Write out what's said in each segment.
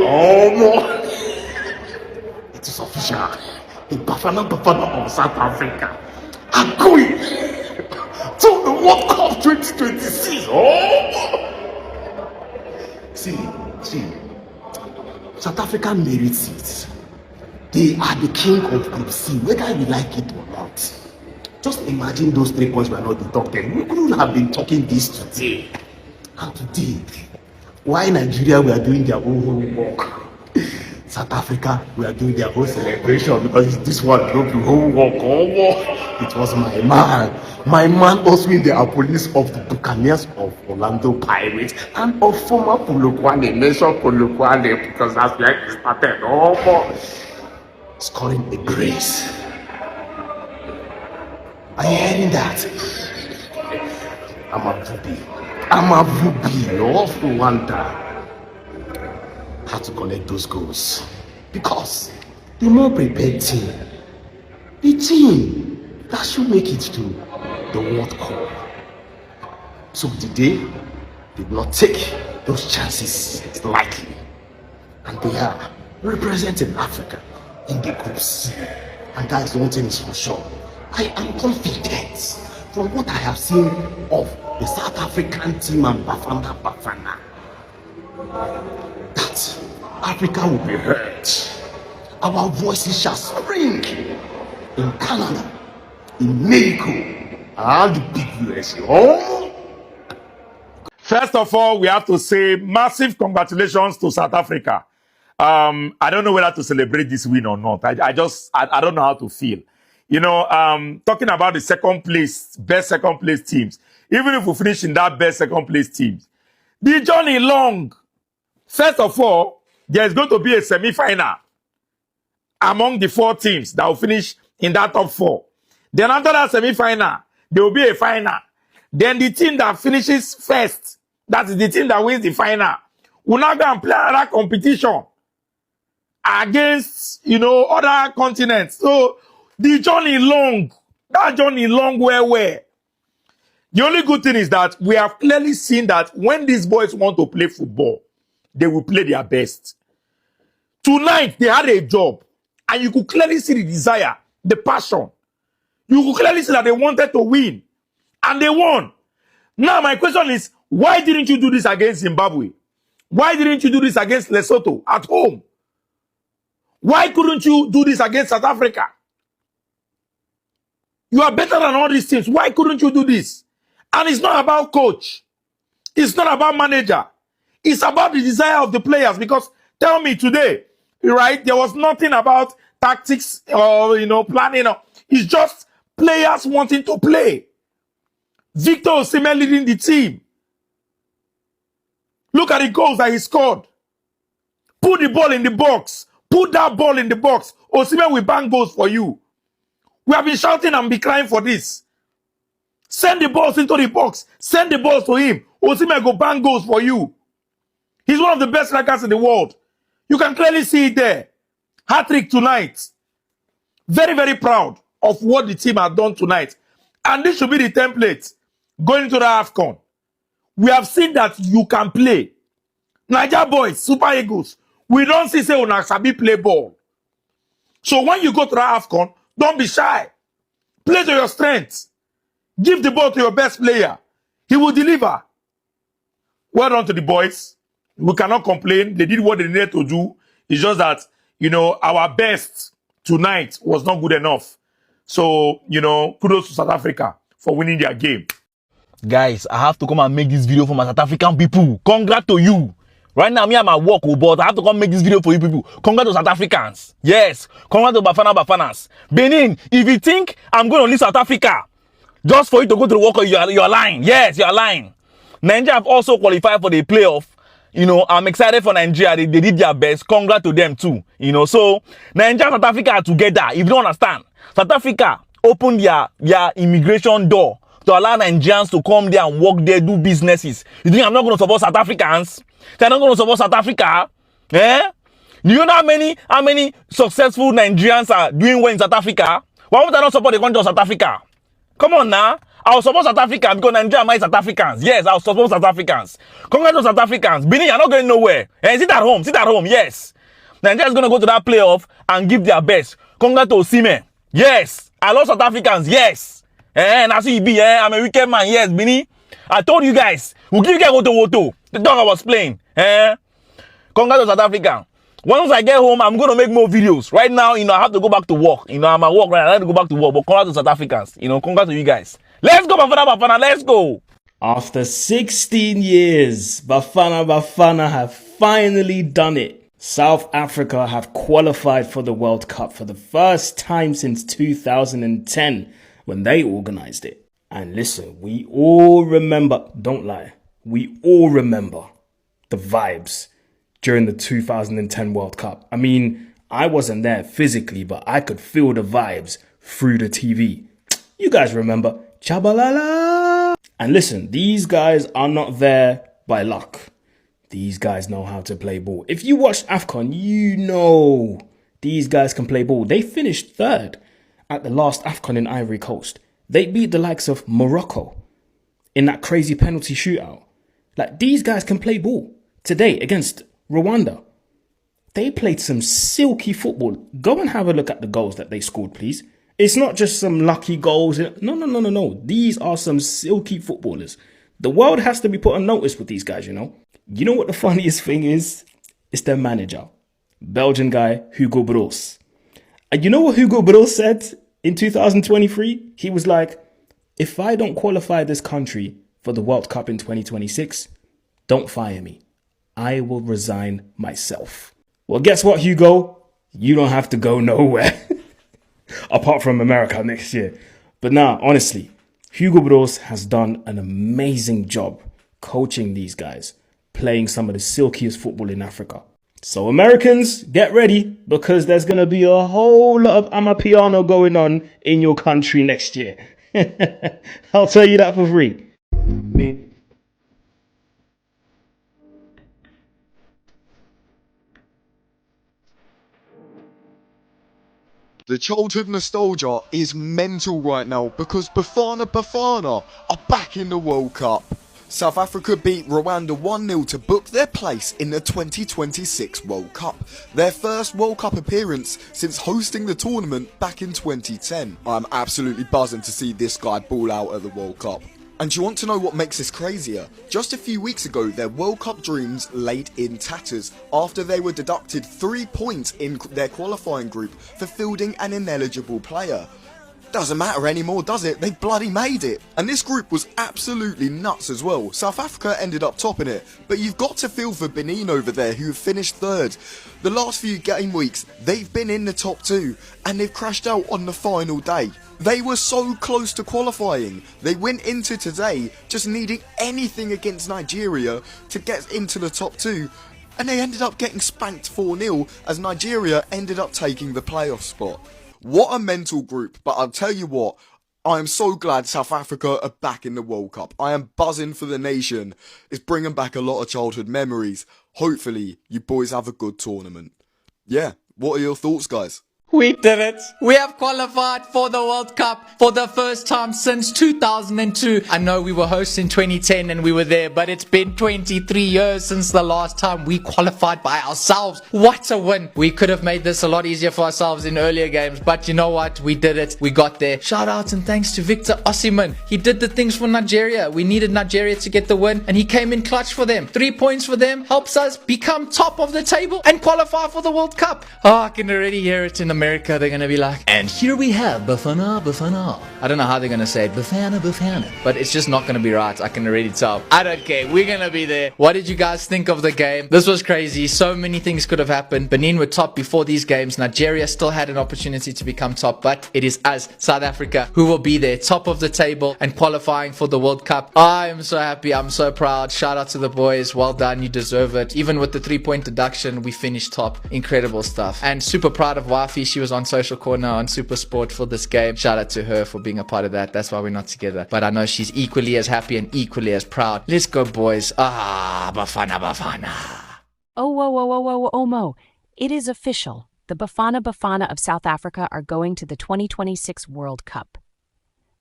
Oh, no. It is official. The Bafana Bafana of South Africa are going to the World Cup 2026. Oh! See, South Africa merits it. They are the king of Group C, whether we like it or not. Just imagine those 3 points were not deducted. We couldn't have been talking this today. And today, why Nigeria were doing their own homework, South Africa were doing their own celebration because this one broke the homework. It was my man. My man also in the police of the Buccaneers of Orlando Pirates and of former Polokwane, mention Polokwane because that's where it started. Scoring a grace. Are you hearing that? Amapiano of Rwanda had to collect those goals because the more prepared team, the team that should make it to the World Cup. So today did not take those chances lightly, and they are representing Africa in the groups, and that is one thing is for sure. I am confident from what I have seen of the South African team and Bafana Bafana that Africa will be heard. Our voices shall spring in Canada, in Mexico, and the big US. First of all, we have to say massive congratulations to South Africa. I don't know whether to celebrate this win or not. I don't know how to feel. You know, talking about the best second place teams, even if we finish in that best second place teams, the journey long. First of all, there's going to be a semi-final among the 4 teams that will finish in that top 4. Then after that semi-final, there will be a final. Then the team that finishes first, that is the team that wins the final, will now go and play another competition against, other continents. So the journey long. That journey long where. The only good thing is that we have clearly seen that when these boys want to play football, they will play their best. Tonight, they had a job, and you could clearly see the desire, the passion. You could clearly see that they wanted to win, and they won. Now, my question is, why didn't you do this against Zimbabwe? Why didn't you do this against Lesotho at home? Why couldn't you do this against South Africa? You are better than all these teams. Why couldn't you do this? And it's not about coach. It's not about manager. It's about the desire of the players. Because tell me today, right, there was nothing about tactics or, planning. It's just players wanting to play. Victor Osimhen leading the team. Look at the goals that he scored. Put the ball in the box. Put that ball in the box. Osimhen will bang goals for you. We have been shouting and be crying for this. Send the balls into the box. Send the balls to him. Osimhen go bang goals for you. He's one of the best strikers in the world. You can clearly see it there. Hat-trick tonight. Very, very proud of what the team has done tonight. And this should be the template going into the AFCON. We have seen that you can play. Niger boys, Super Eagles, we don't see say una sabi play ball. So when you go to the AFCON, don't be shy. Play to your strengths. Give the ball to your best player. He will deliver. Well done to the boys. We cannot complain. They did what they needed to do. It's just that, our best tonight was not good enough. So, kudos to South Africa for winning their game. Guys, I have to come and make this video for my South African people. Congrats to you. Right now, me and my work, but I have to come make this video for you people. Congrats to South Africans. Yes. Congrats to Bafana Bafanas. Benin, if you think I'm going to leave South Africa just for you to go to the World Cup, you're lying. Yes, you're lying. Nigeria have also qualified for the playoff. I'm excited for Nigeria. They did their best. Congrats to them too. So Nigeria and South Africa are together. If you don't understand, South Africa opened their immigration door to allow Nigerians to come there and work there, do businesses. You think I'm not going to support South Africans? They're not going to support South Africa? Eh? Do you know how many successful Nigerians are doing well in South Africa? Why would I not support the country of South Africa? Come on now. I'll support South Africa because Nigeria might South Africans. Yes, I'll support South Africans. Congrats to South Africans. Benin, you're not going nowhere. And sit at home. Sit at home. Yes. Nigeria is going to go to that playoff and give their best. Congrats to Osimhen. Yes. I love South Africans. Yes. And I see you be. I'm a wicked man. Yes, Benin. I told you guys. We'll give you guys Woto. The dog I was playing. Congrats to South Africa. Once I get home, I'm going to make more videos. Right now, I have to go back to work. I'm at work right now. I have to go back to work. But congrats to South Africans. Congrats to you guys. Let's go, Bafana Bafana. Let's go. After 16 years, Bafana Bafana have finally done it. South Africa have qualified for the World Cup for the first time since 2010 when they organized it. And listen, we all remember, don't lie, we all remember the vibes during the 2010 World Cup. I mean, I wasn't there physically, but I could feel the vibes through the TV. You guys remember? Chabalala! And listen, these guys are not there by luck. These guys know how to play ball. If you watched AFCON, you know these guys can play ball. They finished third at the last AFCON in Ivory Coast. They beat the likes of Morocco in that crazy penalty shootout. Like, these guys can play ball. Today, against Rwanda, they played some silky football. Go and have a look at the goals that they scored, please. It's not just some lucky goals. No. These are some silky footballers. The world has to be put on notice with these guys, You know what the funniest thing is? It's their manager, Belgian guy, Hugo Broos. And you know what Hugo Broos said in 2023? He was like, if I don't qualify this country for the World Cup in 2026, don't fire me. I will resign myself. Well, guess what, Hugo? You don't have to go nowhere. Apart from America next year. But now, honestly, Hugo Broos has done an amazing job coaching these guys, playing some of the silkiest football in Africa. So Americans, get ready, because there's going to be a whole lot of Amapiano going on in your country next year. I'll tell you that for free. The childhood nostalgia is mental right now because Bafana Bafana are back in the World Cup. South Africa beat Rwanda 1-0 to book their place in the 2026 World Cup, their first World Cup appearance since hosting the tournament back in 2010. I'm absolutely buzzing to see this guy ball out at the World Cup. And do you want to know what makes this crazier? Just a few weeks ago, their World Cup dreams laid in tatters after they were deducted 3 points in their qualifying group for fielding an ineligible player. Doesn't matter anymore, does it? They bloody made it. And this group was absolutely nuts as well. South Africa ended up topping it, but you've got to feel for Benin over there, who have finished third. The last few game weeks, they've been in the top 2, and they've crashed out on the final day. They were so close to qualifying. They went into today just needing anything against Nigeria to get into the top 2, and they ended up getting spanked 4-0 as Nigeria ended up taking the playoff spot. What a mental group, but I'll tell you what, I am so glad South Africa are back in the World Cup. I am buzzing for the nation. It's bringing back a lot of childhood memories. Hopefully, you boys have a good tournament. Yeah, what are your thoughts, guys? We did it. We have qualified for the World Cup for the first time since 2002. I know we were hosts in 2010 and we were there, but it's been 23 years since the last time we qualified by ourselves. What a win. We could have made this a lot easier for ourselves in earlier games, but you know what? We did it. We got there. Shout out and thanks to Victor Osimhen. He did the things for Nigeria. We needed Nigeria to get the win and he came in clutch for them. 3 points for them helps us become top of the table and qualify for the World Cup. Oh, I can already hear it in America. They're gonna be like, and here we have Bafana Bafana. I don't know how they're gonna say it, Bafana Bafana, but it's just not gonna be right. I can already tell. I don't care. We're gonna be there. What did you guys think of the game? This was crazy. So many things could have happened. Benin were top before these games. Nigeria still had an opportunity to become top, but it is us, South Africa, who will be there, top of the table and qualifying for the World Cup. I am so happy. I'm so proud. Shout out to the boys. Well done. You deserve it. Even with the 3-point deduction, we finished top. Incredible stuff. And super proud of Wifey. She was on Social Corner on Super Sport for this game. Shout out to her for being a part of that. That's why we're not together. But I know she's equally as happy and equally as proud. Let's go, boys. Bafana Bafana. Oh, whoa, Mo. It is official. The Bafana Bafana of South Africa are going to the 2026 World Cup.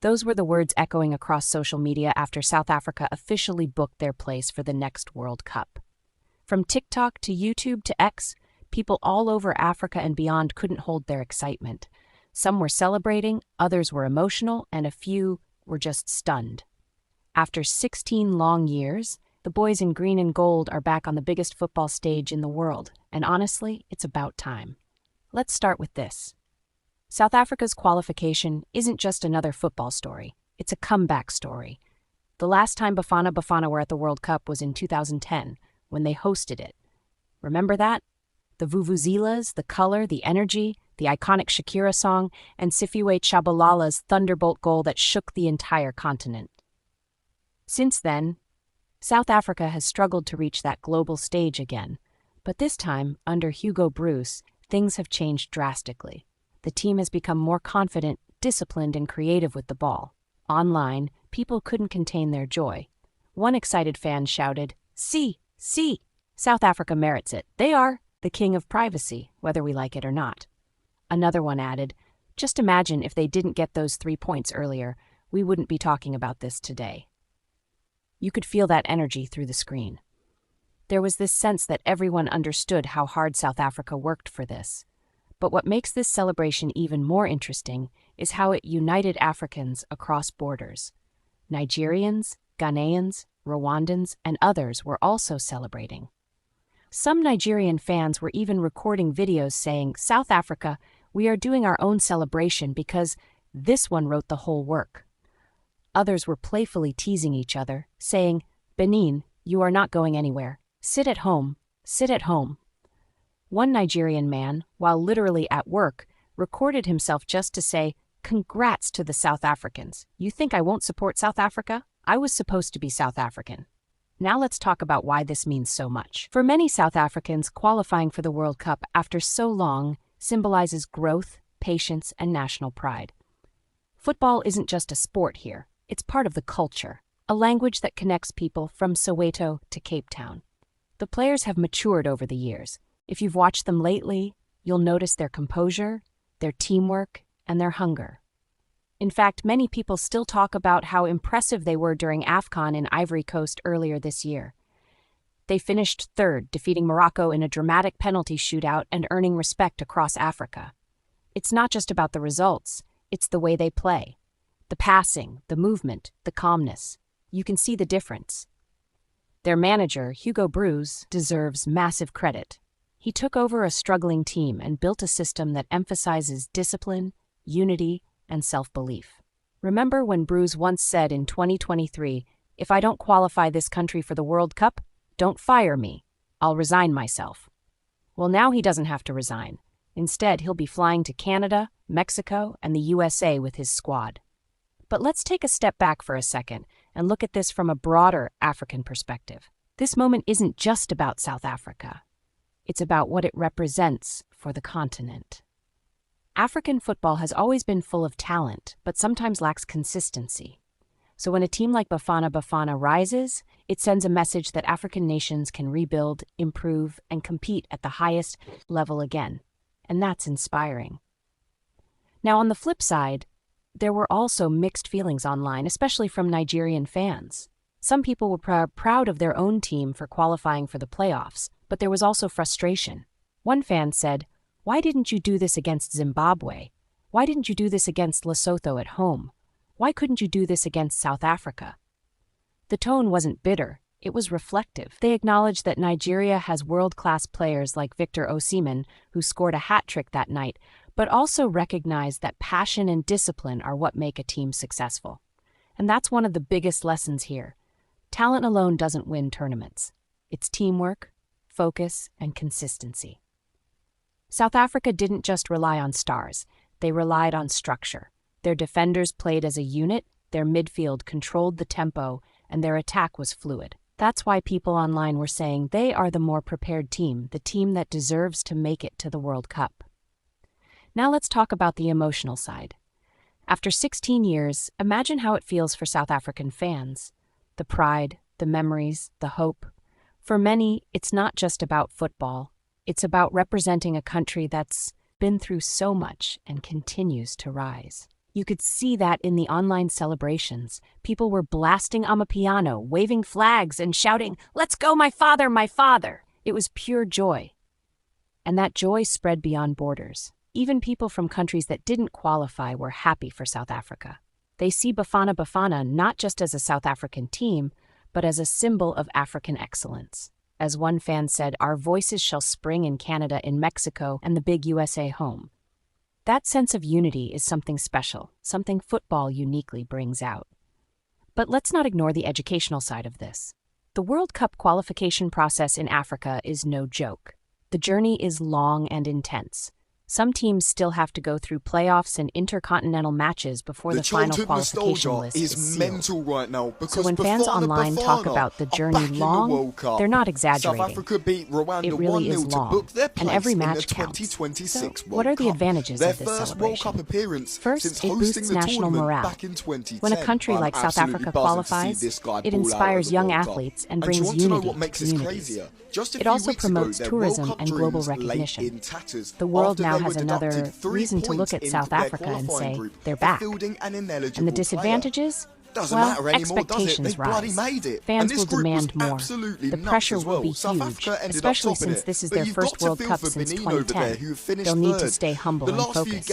Those were the words echoing across social media after South Africa officially booked their place for the next World Cup. From TikTok to YouTube to X, people all over Africa and beyond couldn't hold their excitement. Some were celebrating, others were emotional, and a few were just stunned. After 16 long years, the boys in green and gold are back on the biggest football stage in the world, and honestly, it's about time. Let's start with this. South Africa's qualification isn't just another football story, it's a comeback story. The last time Bafana Bafana were at the World Cup was in 2010, when they hosted it. Remember that? The vuvuzelas, the color, the energy, the iconic Shakira song, and Sifiwe Tshabalala's thunderbolt goal that shook the entire continent. Since then, South Africa has struggled to reach that global stage again, but this time, under Hugo Broos, things have changed drastically. The team has become more confident, disciplined, and creative with the ball. Online, people couldn't contain their joy. One excited fan shouted, "See, see! South Africa merits it. They are the king of privacy, whether we like it or not." Another one added, "Just imagine if they didn't get those 3 points earlier, we wouldn't be talking about this today." You could feel that energy through the screen. There was this sense that everyone understood how hard South Africa worked for this. But what makes this celebration even more interesting is how it united Africans across borders. Nigerians, Ghanaians, Rwandans, and others were also celebrating. Some Nigerian fans were even recording videos saying, "South Africa, we are doing our own celebration because this one wrote the whole work." Others were playfully teasing each other, saying, "Benin, you are not going anywhere. Sit at home, sit at home." One Nigerian man, while literally at work, recorded himself just to say, "Congrats to the South Africans. You think I won't support South Africa? I was supposed to be South African." Now let's talk about why this means so much. For many South Africans, qualifying for the World Cup after so long symbolizes growth, patience, and national pride. Football isn't just a sport here. It's part of the culture, a language that connects people from Soweto to Cape Town. The players have matured over the years. If you've watched them lately, you'll notice their composure, their teamwork, and their hunger. In fact, many people still talk about how impressive they were during AFCON in Ivory Coast earlier this year. They finished third, defeating Morocco in a dramatic penalty shootout and earning respect across Africa. It's not just about the results, it's the way they play. The passing, the movement, the calmness. You can see the difference. Their manager, Hugo Broos, deserves massive credit. He took over a struggling team and built a system that emphasizes discipline, unity, and self-belief. Remember when Broos once said in 2023, "If I don't qualify this country for the World Cup, don't fire me. I'll resign myself." Well, now he doesn't have to resign. Instead, he'll be flying to Canada, Mexico, and the USA with his squad. But let's take a step back for a second and look at this from a broader African perspective. This moment isn't just about South Africa. It's about what it represents for the continent. African football has always been full of talent, but sometimes lacks consistency. So when a team like Bafana Bafana rises, it sends a message that African nations can rebuild, improve, and compete at the highest level again. And that's inspiring. Now, on the flip side, there were also mixed feelings online, especially from Nigerian fans. Some people were proud of their own team for qualifying for the playoffs, but there was also frustration. One fan said, "Why didn't you do this against Zimbabwe? Why didn't you do this against Lesotho at home? Why couldn't you do this against South Africa?" The tone wasn't bitter, it was reflective. They acknowledged that Nigeria has world-class players like Victor Osimhen, who scored a hat-trick that night, but also recognized that passion and discipline are what make a team successful. And that's one of the biggest lessons here. Talent alone doesn't win tournaments. It's teamwork, focus, and consistency. South Africa didn't just rely on stars, they relied on structure. Their defenders played as a unit, their midfield controlled the tempo, and their attack was fluid. That's why people online were saying they are the more prepared team, the team that deserves to make it to the World Cup. Now let's talk about the emotional side. After 16 years, imagine how it feels for South African fans. The pride, the memories, the hope. For many, it's not just about football. It's about representing a country that's been through so much and continues to rise. You could see that in the online celebrations. People were blasting Amapiano, waving flags, and shouting, "Let's go, my father, my father!" It was pure joy. And that joy spread beyond borders. Even people from countries that didn't qualify were happy for South Africa. They see Bafana Bafana not just as a South African team, but as a symbol of African excellence. As one fan said, "Our voices shall spring in Canada, in Mexico, and the big USA home." That sense of unity is something special, something football uniquely brings out. But let's not ignore the educational side of this. The World Cup qualification process in Africa is no joke. The journey is long and intense. Some teams still have to go through playoffs and intercontinental matches before the final qualification list is sealed. Mental right now because so when fans online talk about the journey long, they're not exaggerating. South Africa beat Rwanda it really is 1-0 long, to book their and every match in the counts. 2026 So, what are the advantages of this first celebration? World Cup appearance First, since it boosts hosting the national tournament morale. back in 2010. When a country like South Africa qualifies, it inspires young athletes and brings unity to communities. It also promotes tourism and global recognition. The world now has another reason to look at South Africa and say, they're back. And the disadvantages? Well, expectations rise. Fans will demand more. The pressure will be huge, especially since this is their first World Cup since 2010. They'll need to stay humble and focused.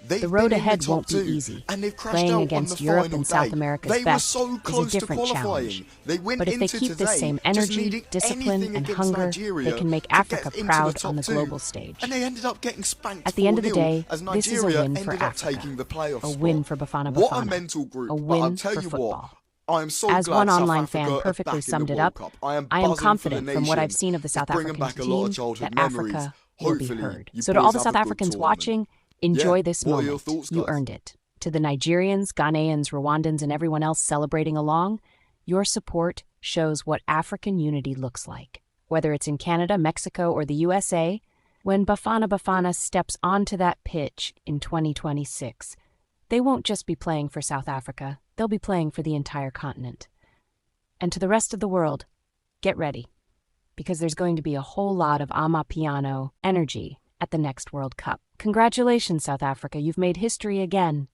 The road ahead won't be easy. Playing against Europe and South America's best is a different challenge. But if they keep this same energy, discipline, and hunger, they can make Africa proud on the global stage. At the end of the day, this is a win for Africa, a win for Bafana Bafana, a win for football. As one online fan perfectly summed it up, I am confident from what I've seen of the South African team that Africa will be heard. So to all the South Africans watching, enjoy this moment. You earned it. To the Nigerians, Ghanaians, Rwandans, and everyone else celebrating along, your support shows what African unity looks like. Whether it's in Canada, Mexico, or the USA, when Bafana Bafana steps onto that pitch in 2026, they won't just be playing for South Africa, they'll be playing for the entire continent. And to the rest of the world, get ready, because there's going to be a whole lot of Amapiano energy at the next World Cup. Congratulations, South Africa, you've made history again.